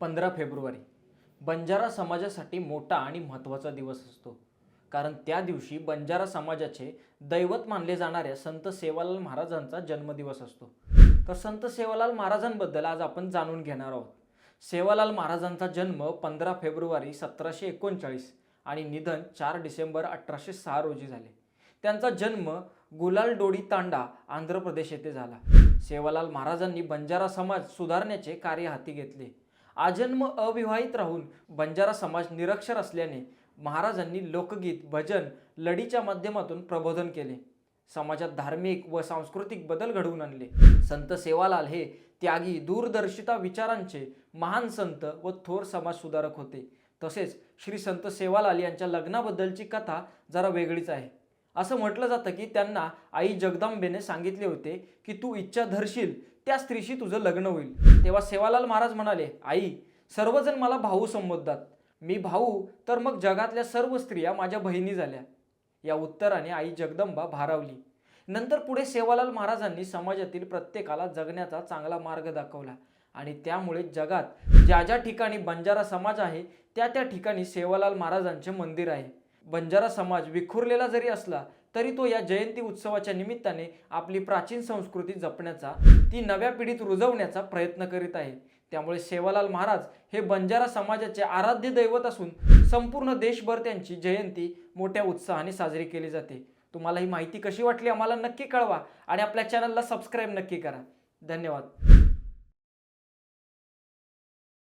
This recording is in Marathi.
15 फेब्रुवारी बंजारा समाजासाठी मोठा आणि महत्त्वाचा दिवस असतो. कारण त्या दिवशी बंजारा समाजाचे दैवत मानले जाणाऱ्या संत सेवालाल महाराजांचा जन्मदिवस असतो. तर संत सेवालाल महाराजांबद्दल आज आपण जाणून घेणार आहोत. सेवालाल महाराजांचा जन्म 15 फेब्रुवारी 1739 आणि निधन 4 डिसेंबर 1806 रोजी झाले. त्यांचा जन्म गुलालडोडी तांडा, आंध्र प्रदेश येथे झाला. सेवालाल महाराजांनी बंजारा समाज सुधारण्याचे कार्य हाती घेतले. आजन्म अविवाहित राहून बंजारा समाज निरक्षर असल्याने महाराजांनी लोकगीत, भजन, लढीच्या माध्यमातून प्रबोधन केले. समाजात धार्मिक व सांस्कृतिक बदल घडवून आणले. संत सेवालाल हे त्यागी, दूरदर्शिता विचारांचे महान संत व थोर समाज सुधारक होते. तसेच श्री संत सेवालाल यांच्या लग्नाबद्दलची कथा जरा वेगळीच आहे. असं म्हटलं जातं की त्यांना आई जगदंबेने सांगितले होते की तू इच्छा धरशील त्या स्त्रीशी तुझं लग्न होईल. तेव्हा सेवालाल महाराज म्हणाले, आई, सर्वजण मला भाऊ संबोधतात, मी भाऊ तर मग जगातल्या सर्व स्त्रिया माझ्या बहिणी झाल्या. या उत्तराने आई जगदंबा भारावली. नंतर पुढे सेवालाल महाराजांनी समाजातील प्रत्येकाला जगण्याचा चांगला मार्ग दाखवला आणि त्यामुळे जगात ज्या ज्या ठिकाणी बंजारा समाज आहे त्या त्या ठिकाणी सेवालाल महाराजांचे मंदिर आहे. बंजारा समाज विखुरलेला जरी असला तरी तो या जयंती उत्सवाच्या निमित्ताने आपली प्राचीन संस्कृती जपण्याचा, ती नव्या पिढीत रुजवण्याचा प्रयत्न करीत आहे. त्यामुळे सेवालाल महाराज हे बंजारा समाजाचे आराध्य दैवत असून संपूर्ण देशभर त्यांची जयंती मोठ्या उत्साहाने साजरी केली जाते. तुम्हाला ही माहिती कशी वाटली आम्हाला नक्की कळवा आणि आपल्या चॅनलला सबस्क्राईब नक्की करा. धन्यवाद.